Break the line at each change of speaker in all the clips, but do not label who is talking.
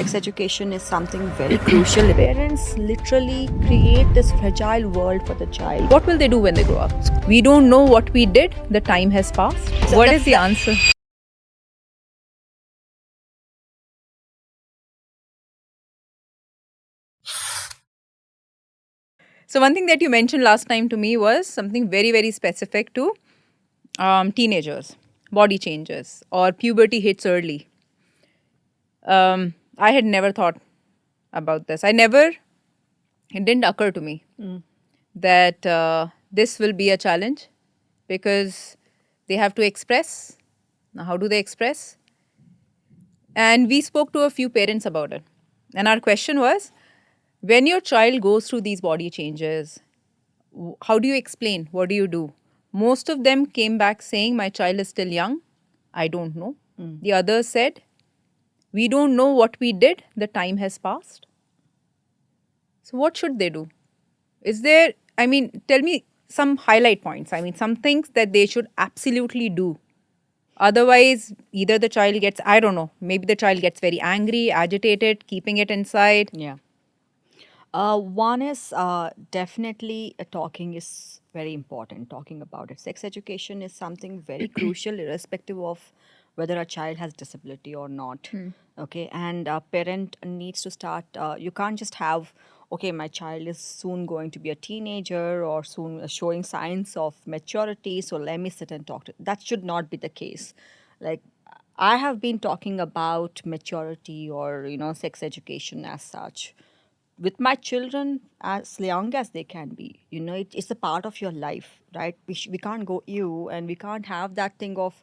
Sex education is something very crucial. Parents literally create this fragile world for the child.
What will they do when they grow up? We don't know what we did. The time has passed. What is the answer? So one thing that you mentioned last time to me was something very, very specific to teenagers, body changes, or puberty hits early. I had never thought about this. It didn't occur to me that this will be a challenge because they have to express. Now, how do they express? And we spoke to a few parents about it. And our question was, when your child goes through these body changes, how do you explain? What do you do? Most of them came back saying, my child is still young. I don't know. The others said, we don't know what we did. The time has passed. So, what should they do? Is there, tell me some highlight points. Some things that they should absolutely do. Otherwise, either the child gets, I don't know, maybe the child gets very angry, agitated, keeping it inside.
Yeah. One is definitely talking is very important, talking about it. Sex education is something very crucial, irrespective of whether a child has disability or not. Okay, and a parent needs to start, you can't just have, okay, my child is soon going to be a teenager or soon showing signs of maturity, so let me sit and talk to. That should not be the case. Like, I have been talking about maturity or, sex education as such with my children as young as they can be. It's a part of your life, right? We can't go you and we can't have that thing of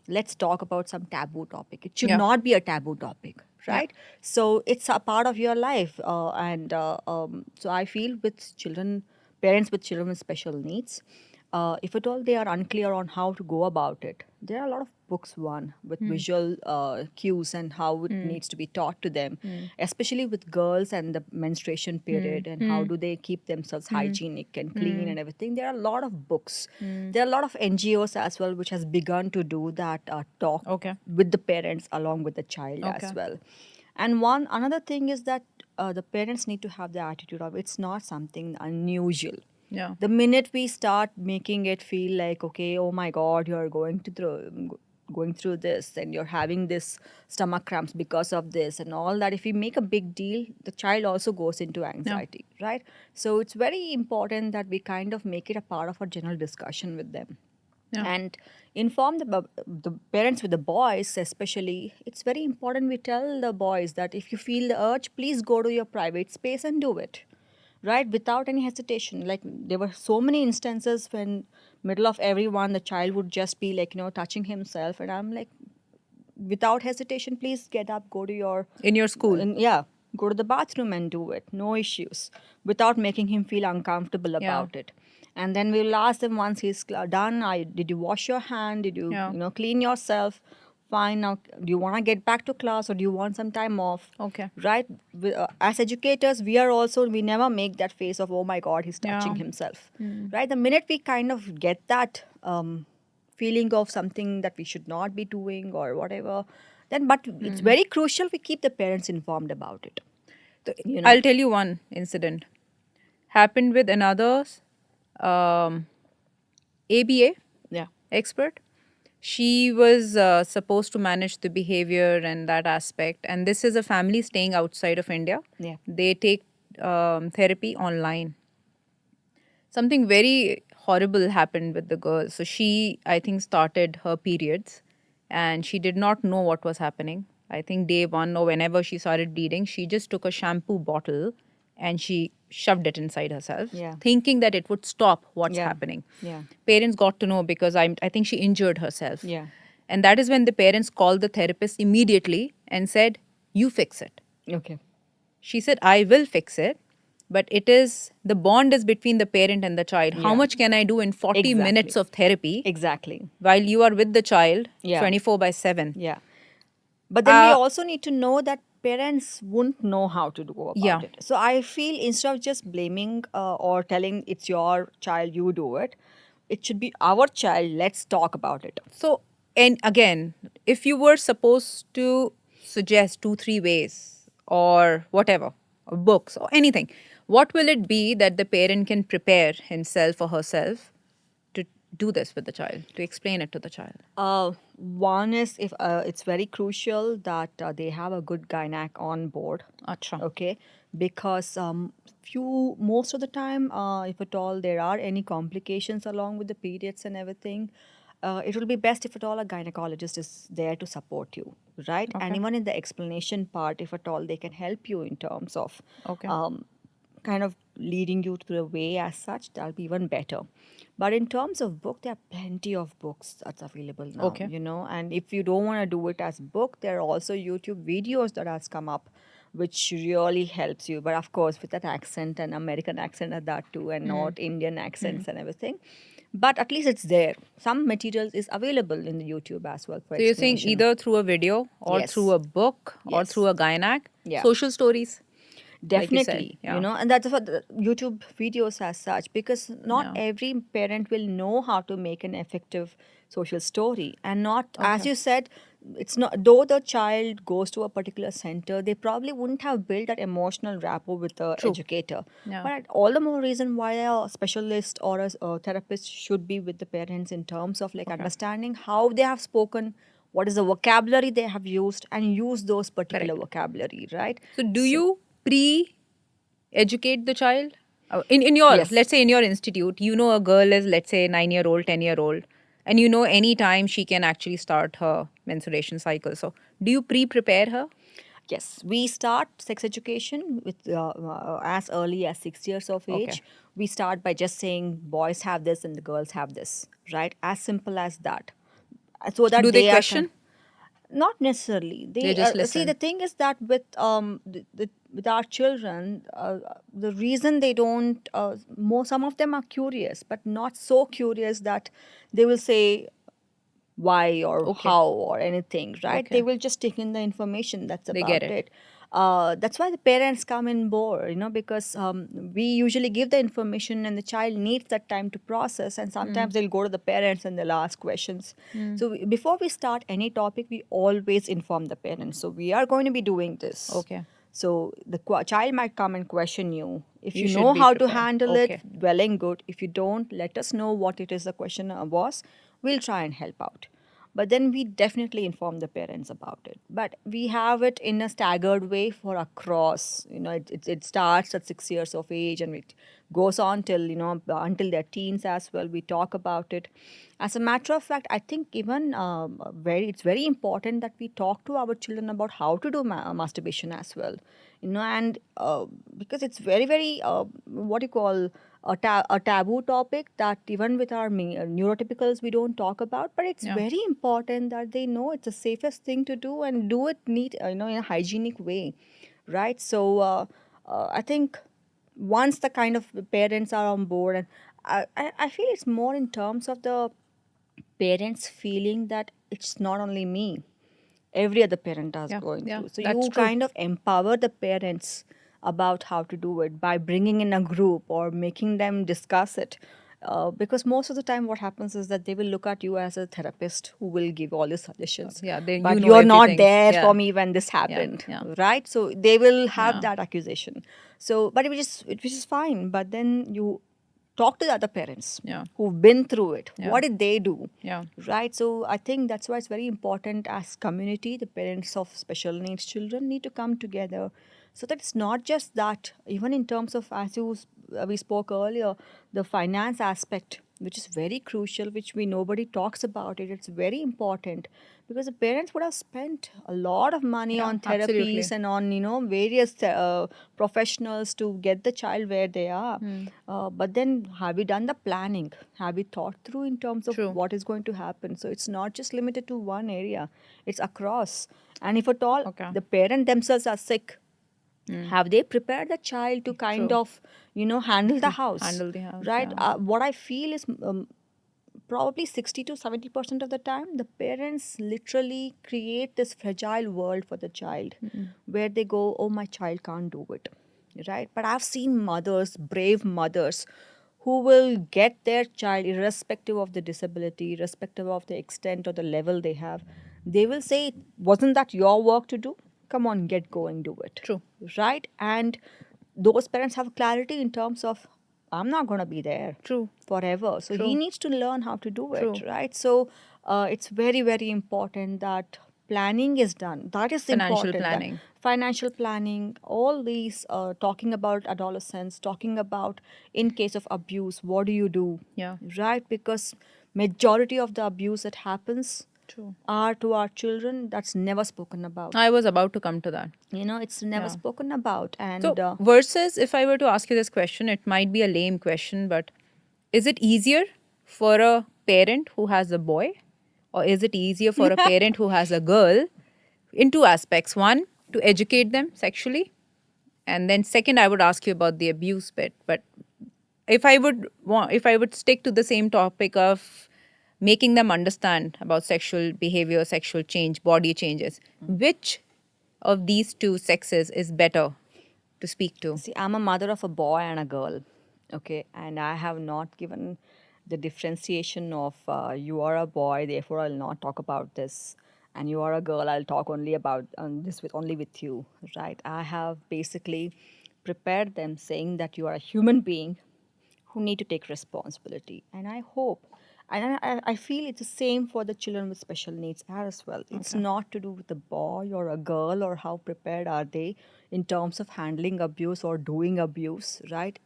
let's talk about some taboo topic. It should
Yeah.
not be a taboo topic,
Yeah.
right? So it's a part of your life, so I feel with children, parents with children with special needs, if at all they are unclear on how to go about it, there are a lot of books, one with visual cues and how it needs to be taught to them, especially with girls and the menstruation period and how do they keep themselves hygienic and clean and everything. There are a lot of books. There are a lot of NGOs as well which has begun to do that talk
Okay.
with the parents along with the child as
Okay.
well. And one another thing is that the parents need to have the attitude of it's not something unusual.
Yeah.
The minute we start making it feel like, okay, oh my God, you're going through this and you're having this stomach cramps because of this and all that, if we make a big deal, the child also goes into anxiety, right? So it's very important that we kind of make it a part of our general discussion with them.
Yeah.
And inform the parents with the boys especially. It's very important we tell the boys that if you feel the urge, please go to your private space and do it, right, without any hesitation. Like, there were so many instances when middle of everyone the child would just be like, touching himself, and I'm like, without hesitation, please get up, go to your
In your school.
yeah, go to the bathroom and do it, no issues, without making him feel uncomfortable about it. And then we'll ask them once he's done, did you wash your hand, did you
Yeah.
clean yourself, fine, now do you want to get back to class or do you want some time off?
Okay.
Right. As educators, we never make that face of, oh my God, he's touching
Yeah.
himself, right? The minute we kind of get that feeling of something that we should not be doing or whatever, then, but it's very crucial we keep the parents informed about it.
I'll tell you one incident. Happened with another um, ABA
Yeah.
expert. She was supposed to manage the behavior and that aspect. And this is a family staying outside of India.
Yeah.
They take therapy online. Something very horrible happened with the girl. So she, I think, started her periods and she did not know what was happening. I think day one or whenever she started bleeding, she just took a shampoo bottle and she shoved it inside herself,
Yeah.
thinking that it would stop what's
Yeah.
happening.
Yeah.
Parents got to know because I think she injured herself.
Yeah.
And that is when the parents called the therapist immediately and said, you fix it.
Okay.
She said, I will fix it. But it is the bond is between the parent and the child. How
Yeah.
much can I do in 40
Exactly.
minutes of therapy
Exactly.
while you are with the child
Yeah.
24/7?
Yeah. But then we also need to know that parents won't know how to go
Yeah.
about it. So I feel instead of just blaming or telling it's your child, you do it, it should be our child, let's talk about it.
So, and again, if you were supposed to suggest 2, 3 ways or whatever, or books or anything, what will it be that the parent can prepare himself or herself to do this with the child, to explain it to the child?
One is if it's very crucial that they have a good gynac on board.
Acha.
Okay, because few most of the time, if at all there are any complications along with the periods and everything, it will be best if at all a gynecologist is there to support you, right? And
Okay.
even in the explanation part, if at all they can help you in terms of
Okay.
kind of leading you to the way as such, that'll be even better. But in terms of book, there are plenty of books that's available now,
Okay.
and if you don't want to do it as book, there are also YouTube videos that has come up which really helps you, but of course with that accent and American accent at that too, and not Indian accents and everything. But at least it's there. Some materials is available in the YouTube as well for
So you're saying
explanation.
either through a video or through
Yes.
a book or through
Yes.
a gynac,
Yeah.
social stories, like you said.
Definitely,
Yeah.
and that's what the YouTube videos as such, because not
Yeah.
every parent will know how to make an effective social story. And not, as
Okay.
you said, it's not, though the child goes to a particular center, they probably wouldn't have built that emotional rapport with the
True.
educator.
Yeah.
But all the more reason why a specialist or a therapist should be with the parents in terms of like
Okay.
understanding how they have spoken, what is the vocabulary they have used, and use those particular
Correct.
vocabulary, right?
So do
So,
you pre-educate the child? In your,
yes.
let's say in your institute, you know a girl is, let's say, 9 year old, 10 year old, and you know any time she can actually start her menstruation cycle. So do you pre-prepare her?
Yes, we start sex education with as early as 6 years of
Okay.
age. We start by just saying boys have this and the girls have this, right? As simple as that, so that
Do they
they are
question?
not necessarily.
They
They
just
see, the
listen.
thing is that with with our children, the reason they don't more, some of them are curious, but not so curious that they will say why or
Okay.
how or anything, right? They
Okay.
will just take in the information, that's
They get
about
it.
it. That's why the parents come in board, because we usually give the information and the child needs that time to process, and sometimes they'll go to the parents and they'll ask questions. So before we start any topic, we always inform the parents. So we are going to be doing this.
Okay.
So the child might come and question you. If
You
you
should
know
be
how to
prepared.
handle it,
Okay.
well and good. If you don't, let us know what it is the question was. We'll try and help out. But then we definitely inform the parents about it. But we have it in a staggered way for across. It starts at 6 years of age and it goes on till, until they're teens as well. We talk about it. As a matter of fact, I think even it's very important that we talk to our children about how to do masturbation as well. And because it's very, very, what you call, a taboo topic that even with our neurotypicals we don't talk about, but it's
Yeah.
very important that they know it's the safest thing to do and do it neat, in a hygienic way, right? So I think once the kind of parents are on board, and I feel it's more in terms of the parents feeling that it's not only me, every other parent is
Yeah.
going
Yeah.
through. So
That's
you
true.
kind of empower the parents about how to do it by bringing in a group or making them discuss it. Because most of the time, what happens is that they will look at you as a therapist who will give all the suggestions,
Yeah. Then you
but
know
you're not
everything.
there for
Yeah.
me when this
Yeah.
happened,
Yeah.
right? So they will have
Yeah.
that accusation. So, but which is fine. But then you talk to the other parents
Yeah.
who've been through it.
Yeah.
What did they do?
Yeah.
Right. So I think that's why it's very important as community, the parents of special needs children need to come together, so that it's not just that, even in terms of, as we spoke earlier, the finance aspect, which is very crucial, which we nobody talks about it. It's very important because the parents would have spent a lot of money
Yeah.
on therapies
Absolutely.
and on various professionals to get the child where they are. But then have we done the planning? Have we thought through in terms of
True.
what is going to happen? So it's not just limited to one area; it's across. And if at all
Okay.
the parent themselves are sick, have they prepared the child to kind
True.
of handle the house,
Handle the house.
right?
Yeah.
What I feel is, probably 60 to 70% of the time, the parents literally create this fragile world for the child where they go, oh, my child can't do it, right? But I've seen mothers, brave mothers, who will get their child, irrespective of the disability, irrespective of the extent or the level they have, they will say, wasn't that your work to do? Come on, get going, do it.
True.
Right? And those parents have clarity in terms of, I'm not going to be there
True.
forever. So he
True.
needs to learn how to do it,
True.
right? So it's very, very important that planning is done. That is
Financial
important. That
planning.
financial planning, all these, talking about adolescence, talking about in case of abuse, what do you do?
Yeah.
Right? Because majority of the abuse that happens
True.
are to our children, that's never spoken about.
I was about to come to that.
It's never
Yeah.
spoken about.
So,
And
versus if I were to ask you this question, it might be a lame question, but is it easier for a parent who has a boy, or is it easier for a parent who has a girl? In two aspects. One, to educate them sexually, and then second, I would ask you about the abuse bit. But if I would stick to the same topic of making them understand about sexual behavior, sexual change, body changes, which of these two sexes is better to speak to?
see, I'm a mother of a boy and a girl, okay, and I have not given the differentiation of you are a boy, therefore I'll not talk about this, and you are a girl, I'll talk only about this with only with you, right? I have basically prepared them saying that you are a human being who need to take responsibility. And I hope, and I feel it's the same for the children with special needs as well. It's not to do with a boy or a girl or how prepared are they in terms of handling abuse or doing abuse, right?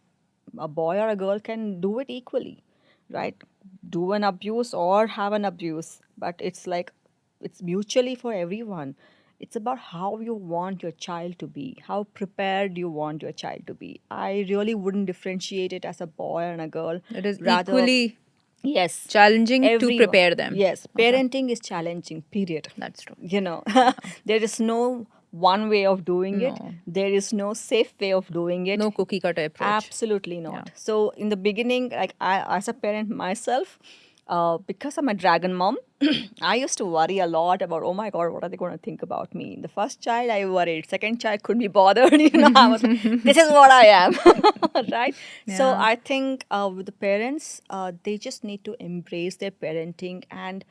A boy or a girl can do it equally, right? Do an abuse or have an abuse, but it's like it's mutually for everyone. It's about how you want your child to be, how prepared you want your child to be. I really wouldn't differentiate it as a boy and a girl.
It is
Rather,
equally
yes,
challenging to
everyone.
prepare them.
Yes,
Okay,
parenting is challenging, period.
that's true.
There is no one way of doing it,
No,
there is no safe way of doing it.
no cookie cutter approach.
Absolutely
Yeah.
not. So in the beginning, like I, as a parent myself, because I'm a dragon mom, I used to worry a lot about, oh my God, what are they going to think about me? The first child, I worried. Second child, couldn't be bothered. I was like, this is what I am, right? So
Yeah.
I think with the parents, they just need to embrace their parenting and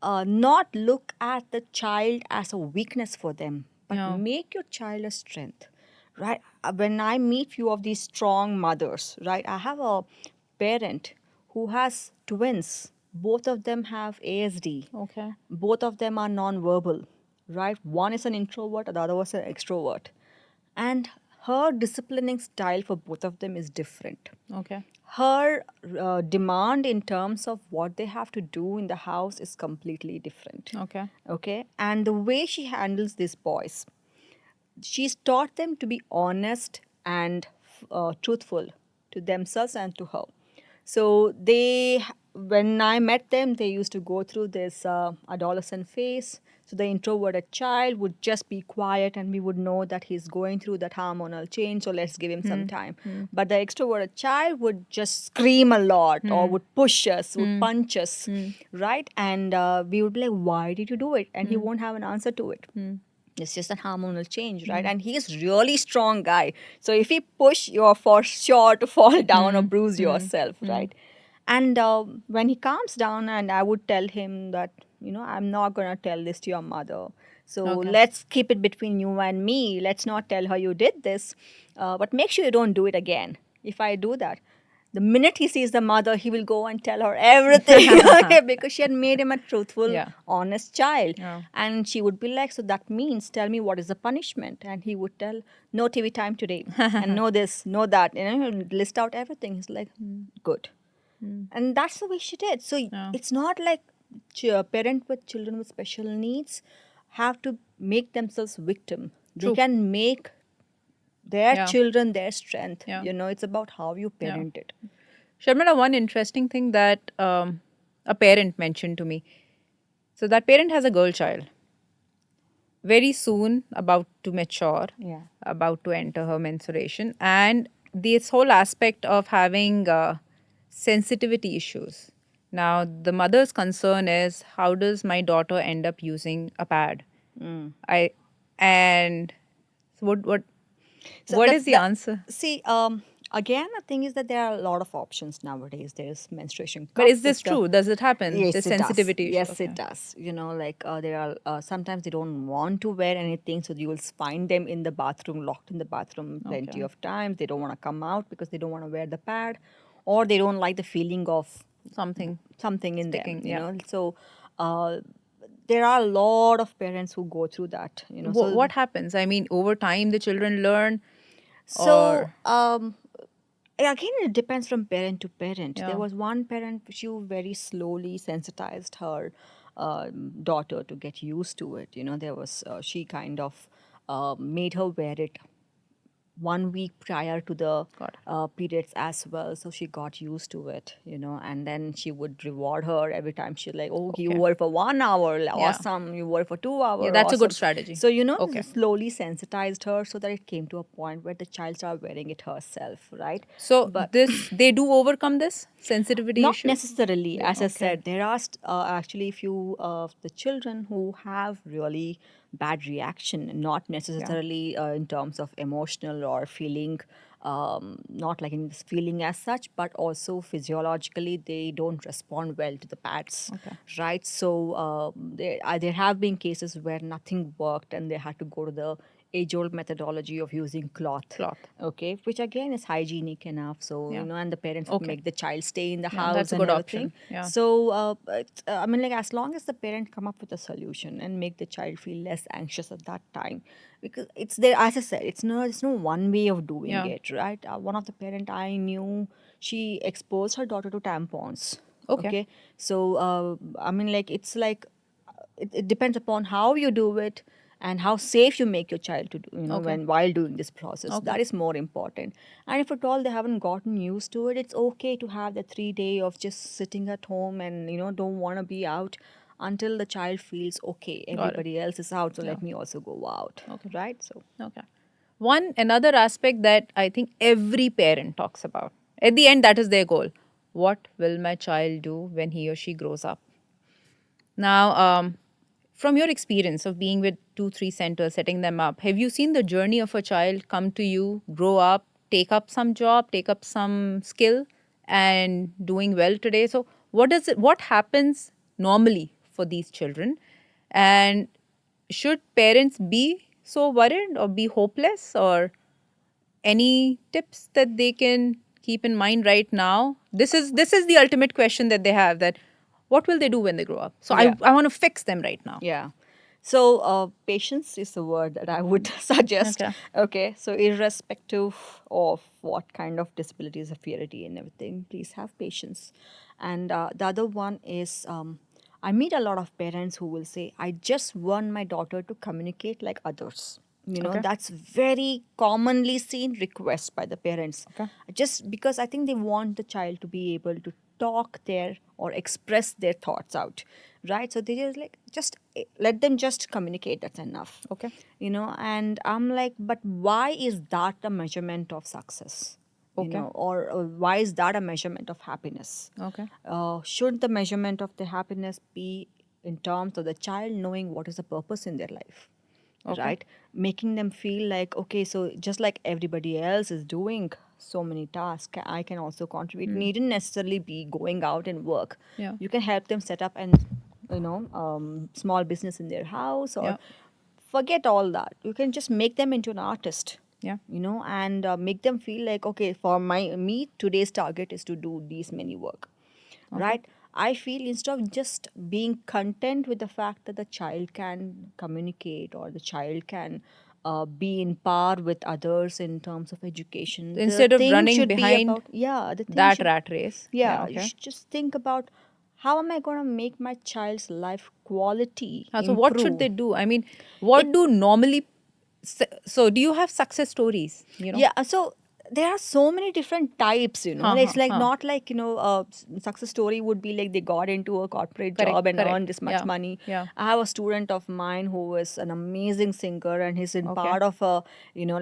not look at the child as a weakness for them, but
Yeah.
make your child a strength, right? When I meet few of these strong mothers, right? I have a parent who has twins. Both of them have ASD.
Okay.
Both of them are non-verbal, right? One is an introvert, the other was an extrovert. And her disciplining style for both of them is different.
Okay.
Her demand in terms of what they have to do in the house is completely different.
Okay.
Okay. And the way she handles these boys, she's taught them to be honest and truthful to themselves and to her. So when I met them, they used to go through this adolescent phase. So the introverted child would just be quiet, and we would know that he's going through that hormonal change. So let's give him some time. But the extroverted child would just scream a lot, or would push us, would punch us, right? And we would be like, "Why did you do it?" And he won't have an answer to it. It's just a hormonal change, right? And he's really strong guy. So if he push, you're for sure to fall down or bruise yourself, right? And when he calms down, and I would tell him that, I'm not gonna tell this to your mother. So
Okay.
let's keep it between you and me. Let's not tell her you did this, but make sure you don't do it again. If I do that, the minute he sees the mother, he will go and tell her everything, okay, because she had made him a truthful,
Yeah.
honest child.
Yeah.
And she would be like, so that means, tell me what is the punishment? And he would tell, no TV time today, and no this, no that, list out everything. He's like, good. And that's the way she did. So
Yeah.
it's not like parent with children with special needs have to make themselves victim. They
True.
can make their
Yeah.
children their strength.
Yeah.
It's about how you
Yeah.
parent it.
Sharmila, one interesting thing that a parent mentioned to me. So that parent has a girl child, very soon about to mature,
Yeah.
about to enter her menstruation, and this whole aspect of having sensitivity issues. Now, the mother's concern is, how does my daughter end up using a pad? I and so what
So
what is the answer?
see, Again, the thing is that there are a lot of options nowadays. There's menstruation
But
cup
is
with
this
the.
true? Does it happen? The
Yes, it does.
sensitivity issue?
Yes,
Okay.
it does. Like there are sometimes they don't want to wear anything, so you will find them in the bathroom, locked in the bathroom plenty
Okay.
of times. They don't want to come out because they don't want to wear the pad, or they don't like the feeling of
Something
something in them.
sticking. Yeah.
So uh, there are a lot of parents who go through that.
What happens? I mean, over time, the children learn,
So
or
again, it depends from parent to parent. There
yeah.
was one parent, she very slowly sensitized her daughter to get used to it. There was she kind of made her wear it 1 week prior to the
Got it.
periods as well, so she got used to it. And then she would reward her every time. She like, oh, you
Okay.
wore for 1 hour,
Yeah.
awesome, you wore for two
Yeah,
hour
that's a good
awesome.
strategy.
So
Okay.
slowly sensitized her so that it came to a point where the child started wearing it herself, right?
So
But
this they do overcome this sensitivity
not
issue.
necessarily. As I
Okay.
said, there are actually few of the children who have really bad reaction, not
Yeah.
necessarily in terms of emotional or feeling, not like in this feeling as such, but also physiologically they don't respond well to the pads,
Okay.
right? So there have been cases where nothing worked and they had to go to the age-old methodology of using cloth,
Cloth.
okay, which again is hygienic enough. So
Yeah.
and the parents would
Okay.
make the child stay in the
Yeah, that's
house
a
and
good
everything.
option. Yeah.
So I mean, like, as long as the parent come up with a solution and make the child feel less anxious at that time, because it's there, as I said, it's no one way of doing
Yeah.
it, right? One of the parent I knew, she exposed her daughter to tampons.
Okay.
Okay, so I mean, like, it's like it depends upon how you do it and how safe you make your child to do,
Okay.
when while doing this process.
Okay.
That is more important. And if at all they haven't gotten used to it, it's okay to have the 3 day of just sitting at home and don't want to be out until the child feels okay,
Got it.
everybody else is out, so
Yeah.
let me also go out,
Okay.
right? So
Okay. One another aspect that I think every parent talks about. At the end, that is their goal. What will my child do when he or she grows up? Now, from your experience of being with 2, 3 centers, setting them up, have you seen the journey of a child come to you, grow up, take up some job, take up some skill, and doing well today? So, what happens normally for these children? And should parents be so worried or be hopeless, or any tips that they can keep in mind right now? This is the ultimate question that they have, that what will they do when they grow up? So
yeah.
I want to fix them right now.
Yeah. So, patience is the word that I would suggest.
Okay.
Okay. So, irrespective of what kind of disability, severity, and everything, please have patience. And the other one is, I meet a lot of parents who will say, I just want my daughter to communicate like others.
Okay.
That's very commonly seen request by the parents.
Okay.
Just because I think they want the child to be able to talk there or express their thoughts out, right? So they just like, just let them just communicate, that's enough.
Okay.
And I'm like, but why is that a measurement of success?
Okay.
Or why is that a measurement of happiness?
Okay.
Should the measurement of the happiness be in terms of the child knowing what is the purpose in their life,
Okay.
right? Making them feel like, okay, so just like everybody else is doing so many tasks, I can also contribute. Needn't necessarily be going out and work.
Yeah.
You can help them set up and small business in their house, or
Yeah.
forget all that. You can just make them into an artist,
Yeah.
and make them feel like, okay, for me today's target is to do these many work,
Okay.
right? I feel instead of just being content with the fact that the child can communicate or the child can be in par with others in terms of education, the
Instead of
thing
running
should be
behind
about, yeah, the thing
that
should,
rat race. Yeah.
yeah, you
Okay.
should just think about, how am I going to make my child's life quality
So what should
improve?
they do? I mean,
It
what do normally? So do you have success stories?
Yeah, so there are so many different types,
Huh.
It's
Huh.
like
Huh.
not like, success story would be like they got into a corporate
Correct.
job and
Correct.
earned this much
Yeah.
money.
Yeah.
I have a student of mine who is an amazing singer, and he's in
Okay.
part of a,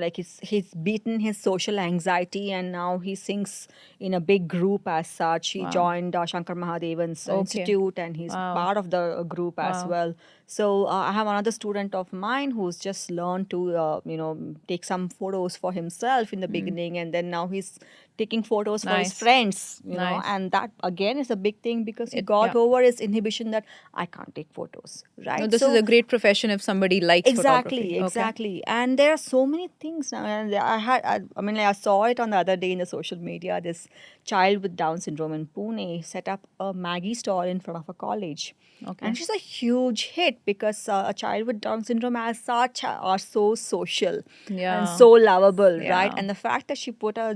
like he's beaten his social anxiety, and now he sings in a big group as such. He
Wow.
joined Shankar Mahadevan's
Okay.
institute, and he's
Wow.
part of the group as
Wow.
well. So I have another student of mine who's just learned to, take some photos for himself in the beginning, and then now he's taking photos for his
Nice.
friends,
Nice.
and that again is a big thing because he
It,
got
yeah.
over his inhibition that I can't take photos,
No,
right?
this is
So
a great profession if somebody likes photography.
exactly,
Okay.
exactly. And there are so many things now. And I mean, like, I saw it on the other day in the social media. This child with Down syndrome in Pune set up a Maggie stall in front of a college. And
Okay.
she's a huge hit because a child with Down syndrome as such are so social and
Yeah.
so lovable, right?
Yeah.
And the fact that she put a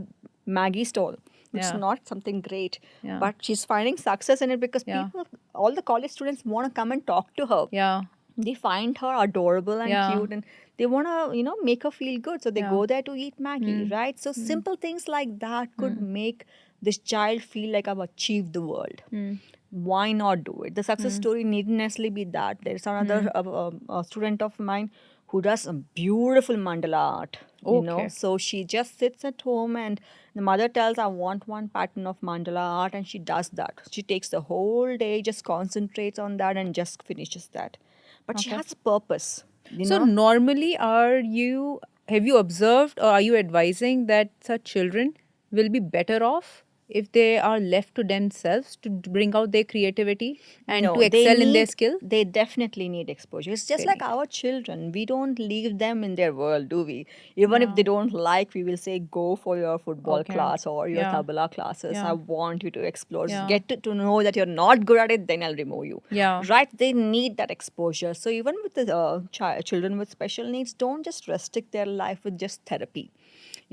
Maggie stall, which is
Yeah.
not something great,
Yeah.
but she's finding success in it because
Yeah.
people, all the college students want to come and talk to her.
Yeah.
They find her adorable and
Yeah.
cute, and they want to make her feel good, so they
Yeah.
go there to eat Maggie,
Mm.
right? So
Mm.
simple things like that could
Mm.
make this child feel like I've achieved the world.
Mm.
Why not do it? The success
Mm.
story needn't necessarily be that. There's another
Mm.
student of mine who does a beautiful mandala art,
Okay.
so she just sits at home and the mother tells, I want one pattern of mandala art, and she does that. She takes the whole day, just concentrates on that and just finishes that. But she
Okay.
has purpose,
So normally, have you observed or are you advising that such children will be better off if they are left to themselves to bring out their creativity and to
No,
excel in their skill?
they definitely need exposure. It's just
They
like
need.
our children. We don't leave them in their world, do we? Even if
Yeah.
they don't like, we will say, go for your football
Okay.
class or your
Yeah.
tabla classes. I
Yeah.
want you to explore.
Yeah.
Get to know that you're not good at it, then I'll remove you.
Yeah.
Right? They need that exposure. So even with the children with special needs, don't just restrict their life with just therapy.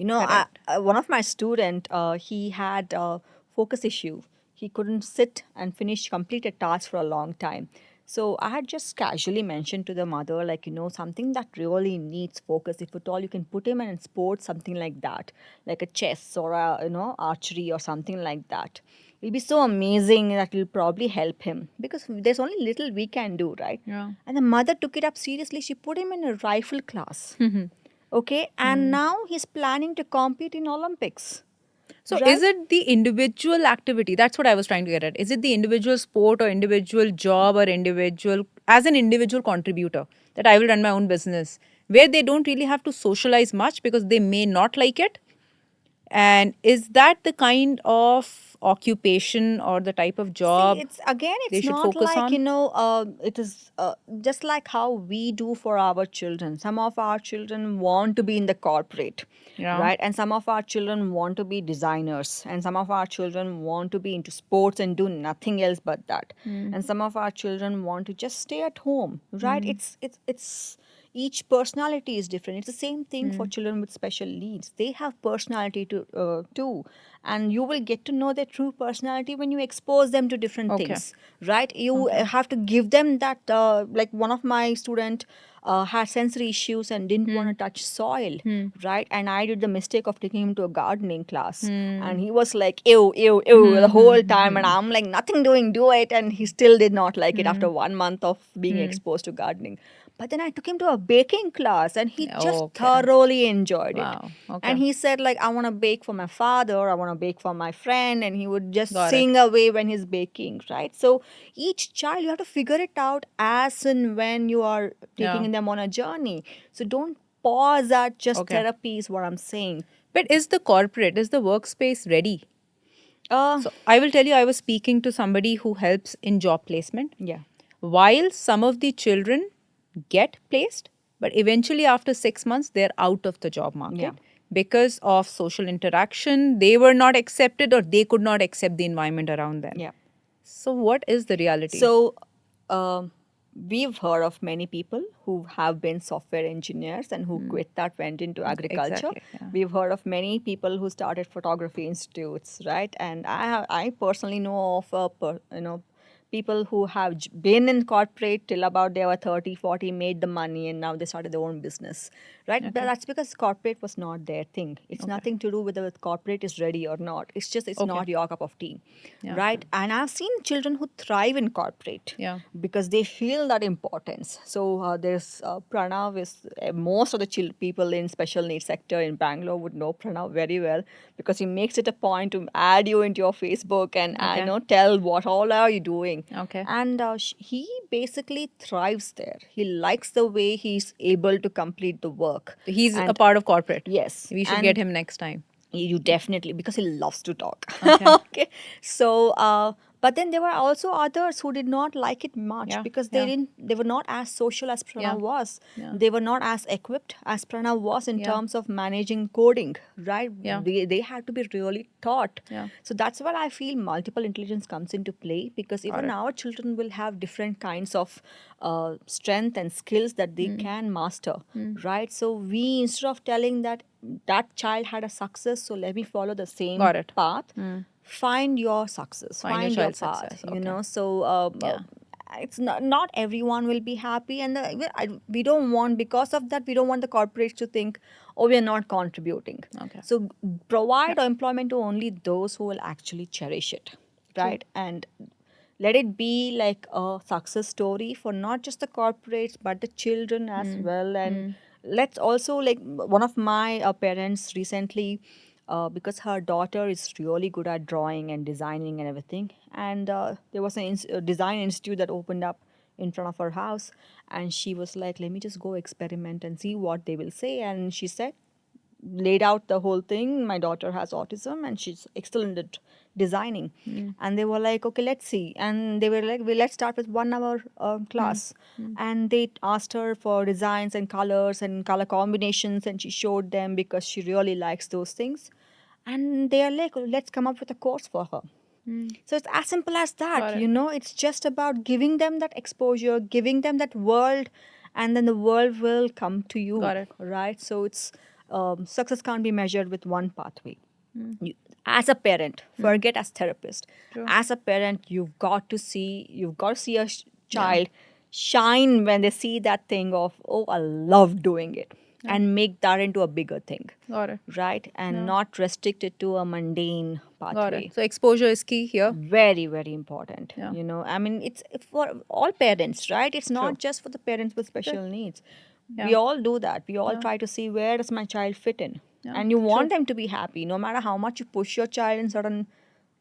Correct.
One of my student, he had a focus issue. He couldn't sit and complete a task for a long time. So I had just casually mentioned to the mother, like, something that really needs focus. If at all, you can put him in sports, something like that, like a chess or archery or something like that. It'll be so amazing that it'll probably help him because there's only little we can do, right?
Yeah.
And the mother took it up seriously. She put him in a rifle class. Okay, and
Mm.
now he's planning to compete in Olympics,
So is
right?
it the individual activity? That's what I was trying to get at. Is it the individual sport or individual job or individual, as an individual contributor, that I will run my own business where they don't really have to socialize much because they may not like it? And is that the kind of occupation or the type of
See,
job they
it's
should
not
focus
like,
on?
it is just like how we do for our children. Some of our children want to be in the corporate,
Yeah.
right? And some of our children want to be designers, and some of our children want to be into sports and do nothing else but that.
Mm.
And some of our children want to just stay at home, right?
Mm.
It's each personality is different. It's the same thing for
Mm.
children with special needs. They have personality too, and you will get to know their true personality when you expose them to different
Okay.
things, right? You
Okay.
have to give them that. Like one of my student had sensory issues and didn't want to
Hmm.
touch soil,
Hmm.
right? And I did the mistake of taking him to a gardening class,
Hmm.
and he was like, ew, ew, ew, the
Hmm.
whole
Hmm.
time. And
Hmm.
I'm like, nothing doing, do it. And he still did not like it
Hmm.
after 1 month of being
Hmm.
exposed to gardening. But then I took him to a baking class and he just
Okay.
thoroughly enjoyed it.
Wow.
And
Okay.
he said, like, I want to bake for my father, I want to bake for my friend. And he would just
Got it.
sing away when he's baking, right? So each child, you have to figure it out as and when you are
Yeah.
taking them on a journey. So don't pause at just
Okay.
therapy, is what I'm saying.
But is the workspace ready?
Uh,
So I will tell you, I was speaking to somebody who helps in job placement.
yeah,
While some of the children get placed, but eventually after 6 months, they're out of the job
yeah,
market because of social interaction. They were not accepted or they could not accept the environment around them.
yeah.
So, what is the reality?
So, um we've heard of many people who have been software engineers and who quit that, went into agriculture.
Exactly. Yeah.
We've heard of many people who started photography institutes, right? And I personally know of people who have been in corporate till about they were 30, 40, made the money, and now they started their own business, right? But
Okay.
that's because corporate was not their thing. It's
Okay.
nothing to do with whether corporate is ready or not. It's just it's
Okay.
not your cup of tea,
Yeah.
right? And I've seen children who thrive in corporate
Yeah.
because they feel that importance. So there's Pranav is most of the people in special needs sector in Bangalore would know Pranav very well because he makes it a point to add you into your Facebook and
Okay.
tell what all are you doing, something.
Okay.
And he basically thrives there. He likes the way he's able to complete the work.
So he's a
And
part of corporate.
yes,
We should get
and
him next time.
you definitely, because he loves to talk.
Okay.
Okay. So but then there were also others who did not like it much
Yeah.
because
Yeah.
they were not as social as
Yeah.
Pranav was.
Yeah.
They were not as equipped as Pranav was in
Yeah.
terms of managing coding, right?
Yeah.
They had to be really taught.
Yeah.
So that's where I feel multiple intelligence comes into play, because
Got
even
it.
our children will have different kinds of strength and skills that they can master, right? So we, instead of telling that that child had a success, so let me follow the same
Got it.
path, find your success,
Find your
find your
child's
path,
success.
you
Okay.
know. So
Yeah.
it's not everyone will be happy, and we don't want, because of that, we don't want the corporates to think, oh, we are not contributing.
Okay.
So
Yeah.
provide employment to only those who will actually cherish it,
True.
right? And let it be like a success story for not just the corporates but the children as well. And let's also, like, one of my parents recently, because her daughter is really good at drawing and designing and everything, and there was a design institute that opened up in front of her house, and she was like, let me just go experiment and see what they will say. And she said, laid out the whole thing. My daughter has autism and she's excellent at designing. And they were like, okay, let's see. And they were like, well, let's start with 1 hour class. And they asked her for designs and colors and color combinations, and she showed them because she really likes those things. And they are like, let's come up with a course for her. So it's as simple as that,
Got
you
it.
know. It's just about giving them that exposure, giving them that world, and then the world will come to you,
Got it.
right? So it's success can't be measured with one pathway. You, as a parent, forget as therapist.
True.
As a parent, you've got to see a
Yeah.
child shine when they see that thing of, oh, I love doing it, and make that into a bigger thing,
Got it.
right? And
Yeah.
not restrict it to a mundane
Got
pathway.
it. So exposure is key here.
Very, very important.
Yeah.
You know, I mean, it's for all parents, right? It's
True.
not just for the parents with special needs. We
Yeah.
all do that. We all
Yeah.
try to see, where does my child fit in,
Yeah.
and you want
True.
them to be happy, no matter how much you push your child in certain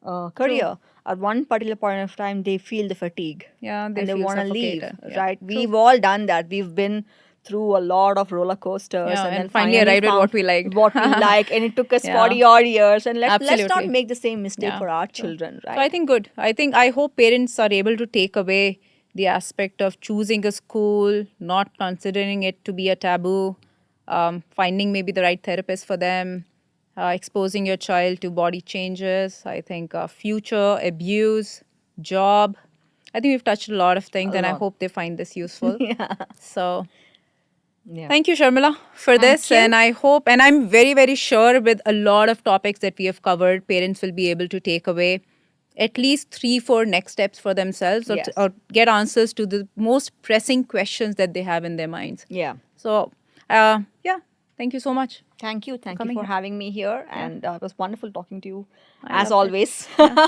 True.
career. At one particular point of time, they feel the fatigue,
Yeah. They
and they
feel
want to leave,
suffocated. Yeah.
right?
True.
We've all done that. We've been through a lot of roller coasters,
Yeah.
and then
And finally
finally
arrived at
found
what we liked.
what we like, and it took us
Yeah.
40 odd years. And let's not
Absolutely.
make the same mistake
Yeah.
for our
True.
children,
So I
right?
think good. I hope parents are able to take away the aspect of choosing a school, not considering it to be a taboo, finding maybe the right therapist for them, exposing your child to body changes. I think future, abuse, job. I think we've touched a lot of things,
A
and I
lot.
hope they find this useful.
Yeah.
So
Yeah.
thank you, Sharmila, for
Thank
this.
you.
And I hope, and I'm very, very sure with a lot of topics that we have covered, parents will be able to take away at least 3, 4 next steps for themselves, or,
Yes.
or get answers to the most pressing questions that they have in their minds.
Yeah.
So, yeah, thank you so much.
Thank you. Thank you
coming
for
here.
having me here.
Yeah.
And it was wonderful talking to you,
I
as
loved it.
always.
Yeah.